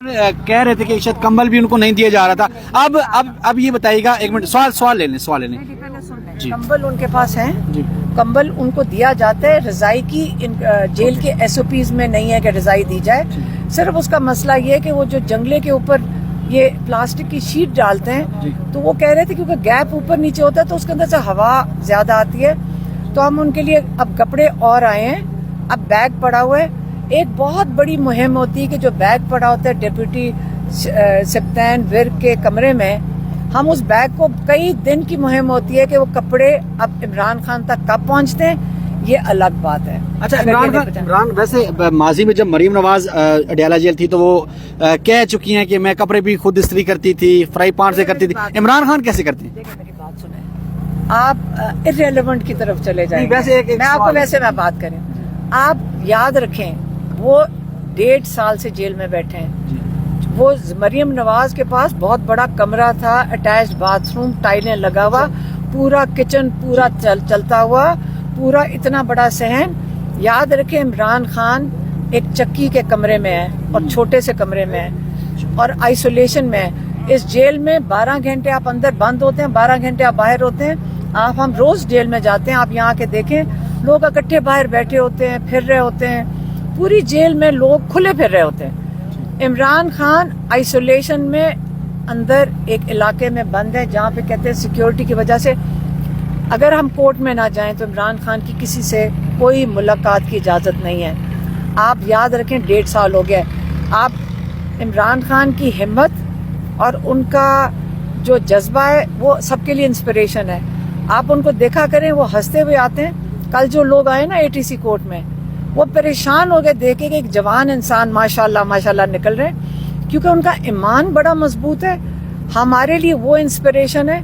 کہہ رہے تھے کہ شاید کمبل بھی ان کو نہیں دیا جا رہا تھا. اب یہ بتائیے گا, ایک منٹ سوال لے لیں. جی. کمبل ان کے پاس ہیں, جی. کمبل ان کو دیا جاتا ہے. رضائی کی جیل کے SOPs میں نہیں ہے کہ رضائی دی جائے. صرف اس کا مسئلہ یہ ہے کہ وہ جو جنگلے کے اوپر یہ پلاسٹک کی شیٹ ڈالتے ہیں, تو وہ کہہ رہے تھے کیونکہ گیپ اوپر نیچے ہوتا ہے تو اس کے اندر سے ہوا زیادہ آتی ہے, تو ہم ان کے لیے اب کپڑے اور آئے ہیں. اب بیگ پڑا ہوا ہے. ایک بہت بڑی مہم ہوتی ہے کہ جو بیگ پڑا ہوتا ہے ڈپٹی سپتین ورک کے کمرے میں, ہم اس بیگ کو کئی دن کی مہم ہوتی ہے کہ وہ کپڑے اب عمران خان تک کب پہنچتے ہیں یہ الگ بات ہے. اچھا, عمران ویسے ماضی میں جب مریم نواز اڈیالہ جیل تھی تو وہ کہہ چکی ہیں کہ میں کپڑے بھی خود استری کرتی تھی, فرائی پان سے کرتی تھی. عمران خان کیسے کرتے ہیں؟ دیکھیں میری بات سنیں, آپ ارریلیونٹ کی طرف چلے جائیں. میں آپ کو ویسے میں بات کریں, آپ یاد رکھیں وہ 1.5 سال سے جیل میں بیٹھے ہیں. وہ مریم نواز کے پاس بہت بڑا کمرہ تھا, اٹیچڈ باتھ روم, ٹائلیں لگا ہوا, پورا کچن پورا چلتا ہوا, پورا اتنا بڑا صحن. یاد رکھیں عمران خان ایک چکی کے کمرے میں ہے اور چھوٹے سے کمرے میں ہے اور آئسولیشن میں ہے. اس جیل میں 12 گھنٹے آپ اندر بند ہوتے ہیں, 12 گھنٹے آپ باہر ہوتے ہیں. ہم روز جیل میں جاتے ہیں, آپ یہاں کے دیکھیں لوگ اکٹھے باہر بیٹھے ہوتے ہیں, پھر رہے ہوتے ہیں. پوری جیل میں لوگ کھلے پھر رہے ہوتے ہیں. عمران خان آئسولیشن میں اندر ایک علاقے میں بند ہے جہاں پہ کہتے ہیں سیکیورٹی کی وجہ سے اگر ہم کورٹ میں نہ جائیں تو عمران خان کی کسی سے کوئی ملاقات کی اجازت نہیں ہے. آپ یاد رکھیں 1.5 سال ہو گیا. آپ عمران خان کی ہمت اور ان کا جو جذبہ ہے وہ سب کے لیے انسپریشن ہے. آپ ان کو دیکھا کریں, وہ ہنستے ہوئے آتے ہیں. کل جو لوگ آئے نا ATC کورٹ میں وہ پریشان ہو گئے دیکھے کہ ایک جوان انسان ماشاءاللہ نکل رہے ہیں کیونکہ ان کا ایمان بڑا مضبوط ہے. ہمارے لیے وہ انسپریشن ہے.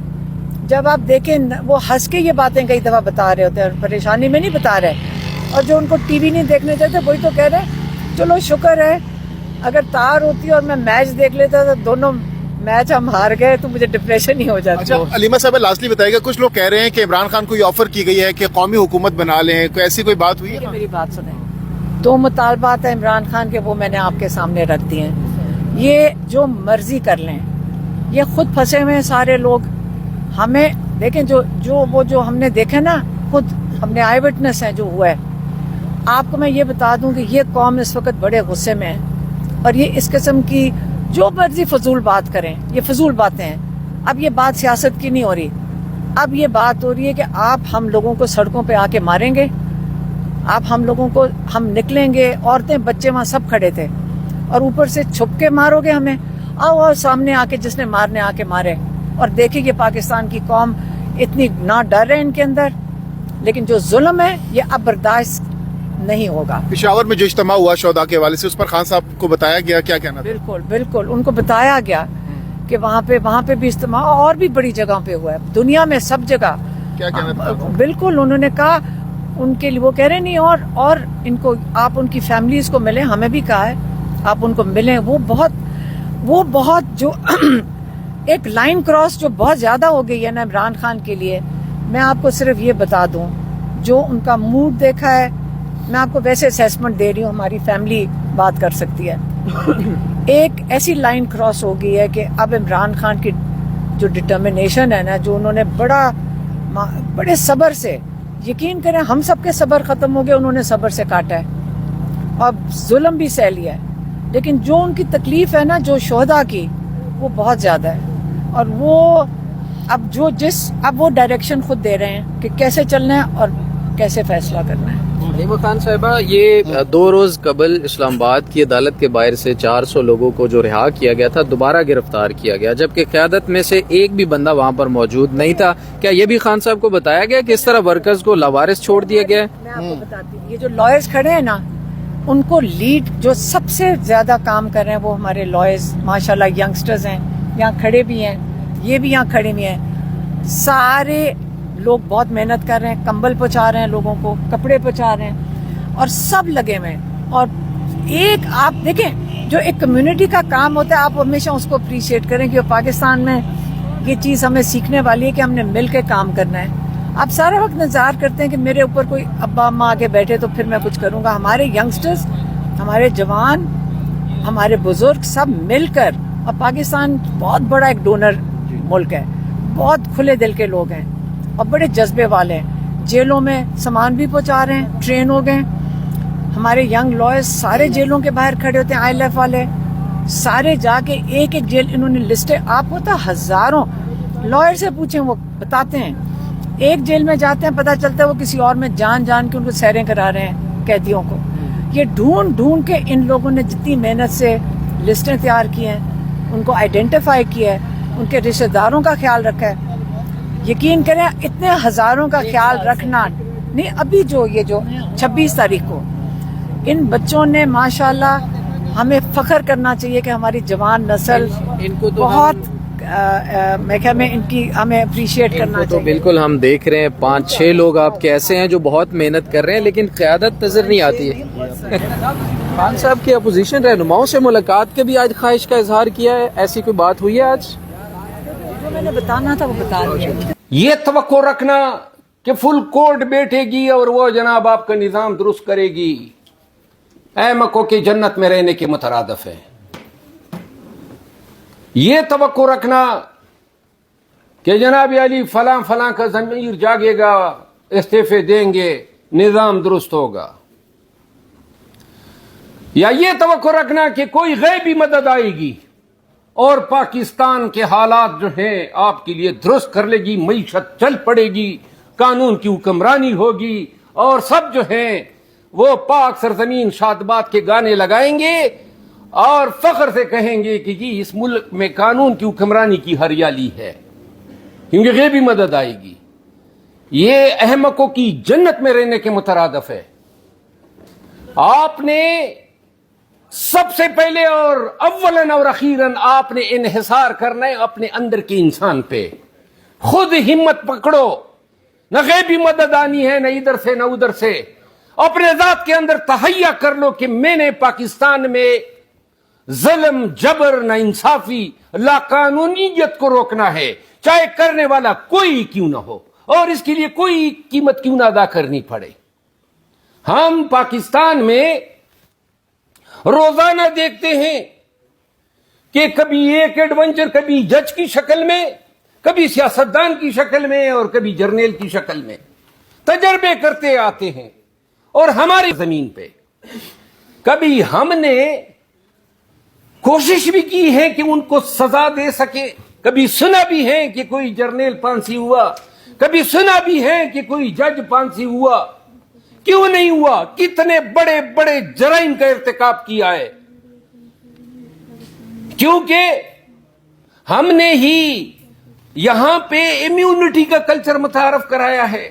جب آپ دیکھیں وہ ہنس کے یہ باتیں کئی دفعہ بتا رہے ہوتے ہیں اور پریشانی میں نہیں بتا رہے, اور جو ان کو ٹی وی نہیں دیکھنے دیتے وہی تو کہہ رہے ہیں چلو شکر ہے اگر تار ہوتی اور میں میچ دیکھ لیتا تو دونوں میچ ہم ہار گئے تو مجھے ڈپریشن ہی ہو جاتا. اچھا علیمہ صاحب لاسٹلی بتائیے گا, کچھ لوگ کہہ رہے ہیں کہ عمران خان کو یہ آفر کی گئی ہے کہ قومی حکومت بنا لیں, کوئی ایسی کوئی بات ہوئی ہے؟ میری بات سنیں, 2 مطالبات ہیں عمران خان کے, وہ میں نے آپ کے سامنے رکھ دیے ہیں. یہ جو مرضی کر لیں, یہ خود پھنسے ہوئے ہیں سارے لوگ. ہمیں دیکھیں جو ہم نے دیکھے نا, خود ہم نے آئی وٹنس ہیں جو ہوا ہے. آپ کو میں یہ بتا دوں کہ یہ قوم اس وقت بڑے غصے میں ہے اور یہ اس قسم کی جو مرضی فضول بات کریں, یہ فضول باتیں ہیں. اب یہ بات سیاست کی نہیں ہو رہی, اب یہ بات ہو رہی ہے کہ آپ ہم لوگوں کو سڑکوں پہ آ کے ماریں گے, آپ ہم لوگوں کو, ہم نکلیں گے, عورتیں بچے وہاں سب کھڑے تھے, اور اوپر سے چھپ کے مارو گے ہمیں. آؤ سامنے آ کے جس نے مارنے آ کے مارے, اور دیکھیں کہ پاکستان کی قوم اتنی نہ ڈر ہے ان کے اندر, لیکن جو ظلم ہے یہ اب برداشت نہیں ہوگا. پشاور میں جو اجتماع ہوا شہداء کے حوالے سے, اس پر خان صاحب کو بتایا گیا, کیا کہنا تھا؟ بالکل ان کو بتایا گیا کہ وہاں پہ بھی اجتماع اور بھی بڑی جگہ پہ ہوا ہے, دنیا میں سب جگہ. کیا کہنا تھا؟ بالکل انہوں نے کہا ان کے لیے, وہ کہہ رہے نہیں, اور ان کو آپ ان کی فیملیز کو ملیں, ہمیں بھی کہا ہے آپ ان کو ملیں. وہ بہت جو ایک لائن کراس جو بہت زیادہ ہو گئی ہے نا عمران خان کے لیے. میں آپ کو صرف یہ بتا دوں, جو ان کا موڈ دیکھا ہے, میں آپ کو ویسے اسیسمنٹ دے رہی ہوں, ہماری فیملی بات کر سکتی ہے. ایک ایسی لائن کراس ہو گئی ہے کہ اب عمران خان کی جو ڈٹرمنیشن ہے نا, جو انہوں نے بڑے صبر سے, یقین کریں ہم سب کے صبر ختم ہو گئے, انہوں نے صبر سے کاٹا ہے اور ظلم بھی سہ لیا ہے. لیکن جو ان کی تکلیف ہے نا, جو شہداء کی, وہ بہت زیادہ ہے. اور وہ اب وہ ڈائریکشن خود دے رہے ہیں کہ کیسے چلنا ہے اور کیسے فیصلہ کرنا ہے. علیمہ خان صاحبہ, یہ 2 روز قبل اسلام آباد کی عدالت کے باہر سے 400 لوگوں کو جو رہا کیا گیا تھا دوبارہ گرفتار کیا گیا, جبکہ قیادت میں سے ایک بھی بندہ وہاں پر موجود نہیں تھا. کیا یہ بھی خان صاحب کو بتایا گیا کہ اس طرح ورکرز کو لاوارث چھوڑ دیا گیا ہے؟ میں آپ کو بتاتی ہوں, یہ جو لائرز کھڑے ہیں نا, ان کو لیڈ جو سب سے زیادہ کام کر رہے ہیں وہ ہمارے لائرز ماشاءاللہ ینگسٹرز ہیں, یہاں کھڑے بھی ہیں, یہ بھی یہاں کھڑے بھی ہیں. سارے لوگ بہت محنت کر رہے ہیں, کمبل پہنچا رہے ہیں لوگوں کو, کپڑے پہنچا رہے ہیں, اور سب لگے ہوئے ہیں. اور ایک آپ دیکھیں جو ایک کمیونٹی کا کام ہوتا ہے, آپ ہمیشہ اس کو اپریشیٹ کریں کہ پاکستان میں یہ چیز ہمیں سیکھنے والی ہے کہ ہم نے مل کے کام کرنا ہے. آپ سارا وقت انتظار کرتے ہیں کہ میرے اوپر کوئی ابا اماں آگے بیٹھے تو پھر میں کچھ کروں گا. ہمارے ینگسٹرز, ہمارے جوان ہمارے بزرگ سب مل کر، اور پاکستان بہت بڑا ایک ڈونر ملک ہے، بہت کھلے دل کے لوگ ہیں اور بڑے جذبے والے ہیں، جیلوں میں سامان بھی پہنچا رہے ہیں، ٹرین ہو گئے، ہمارے ینگ لائرز سارے جیلوں کے باہر کھڑے ہوتے ہیں، آئی ایل ایف والے سارے جا کے ایک ایک جیل انہوں نے لسٹیں، آپ کو تو ہزاروں لائر سے پوچھیں وہ بتاتے ہیں، ایک جیل میں جاتے ہیں پتہ چلتا ہے وہ کسی اور میں جان کے ان کو سیریں کرا رہے ہیں قیدیوں کو. یہ ڈھونڈ کے ان لوگوں نے جتنی محنت سے لسٹیں تیار کی ہیں، ان کو آئیڈینٹیفائی کیا ہے، ان کے رشتہ داروں کا خیال رکھا ہے. یقین کریں اتنے ہزاروں کا خیال رکھنا نہیں. ابھی جو 26 تاریخ کو ان بچوں نے ماشاءاللہ ہمیں فخر کرنا چاہیے کہ ہماری جوان نسل ان کو تو بہت میں کہ ہمیں ان کی ہمیں اپریشیٹ کرنا تو چاہیے. بالکل ہم دیکھ رہے ہیں 5-6 لوگ آپ کے ایسے ہیں جو بہت محنت کر رہے ہیں لیکن قیادت نظر نہیں آتی ہے. خان صاحب کی اپوزیشن رہنماؤں سے ملاقات کے بھی آج خواہش کا اظہار کیا ہے، ایسی کوئی بات ہوئی ہے آج؟ جو میں نے بتانا تھا وہ بتا دیا. یہ توقع رکھنا کہ فل کورٹ بیٹھے گی اور وہ جناب آپ کا نظام درست کرے گی، احمقوں کی جنت میں رہنے کے مترادف ہے. یہ توقع رکھنا کہ جناب علی فلاں کا ضمیر جاگے گا، استعفے دیں گے، نظام درست ہوگا، یا یہ توقع رکھنا کہ کوئی غیبی مدد آئے گی اور پاکستان کے حالات جو ہیں آپ کے لیے درست کر لے گی، معیشت چل پڑے گی، قانون کی حکمرانی ہوگی اور سب جو ہیں وہ پاک سرزمین شادباد کے گانے لگائیں گے اور فخر سے کہیں گے کہ جی اس ملک میں قانون کی حکمرانی کی ہریالی ہے، کیونکہ غیبی مدد آئے گی. یہ احمقوں کی جنت میں رہنے کے مترادف ہے. آپ نے سب سے پہلے اور اولاً اور اخیراً آپ نے انحصار کرنا ہے اپنے اندر کے انسان پہ. خود ہمت پکڑو، نہ غیبی مدد آنی ہے، نہ ادھر سے نہ ادھر سے. اپنے ذات کے اندر تہیا کر لو کہ میں نے پاکستان میں ظلم، جبر، نا انصافی، لا قانونیت کو روکنا ہے، چاہے کرنے والا کوئی کیوں نہ ہو اور اس کے لیے کوئی قیمت کیوں نہ ادا کرنی پڑے. ہم پاکستان میں روزانہ دیکھتے ہیں کہ کبھی ایک ایڈونچر، کبھی جج کی شکل میں، کبھی سیاستدان کی شکل میں اور کبھی جرنیل کی شکل میں تجربے کرتے آتے ہیں. اور ہماری زمین پہ کبھی ہم نے کوشش بھی کی ہے کہ ان کو سزا دے سکے، کبھی سنا بھی ہے کہ کوئی جرنیل پھانسی ہوا، کبھی سنا بھی ہے کہ کوئی جج پھانسی ہوا. کیوں نہیں ہوا؟ کتنے بڑے بڑے جرائم کا ارتکاب کیا ہے، کیونکہ ہم نے ہی یہاں پہ امیونٹی کا کلچر متعارف کرایا ہے.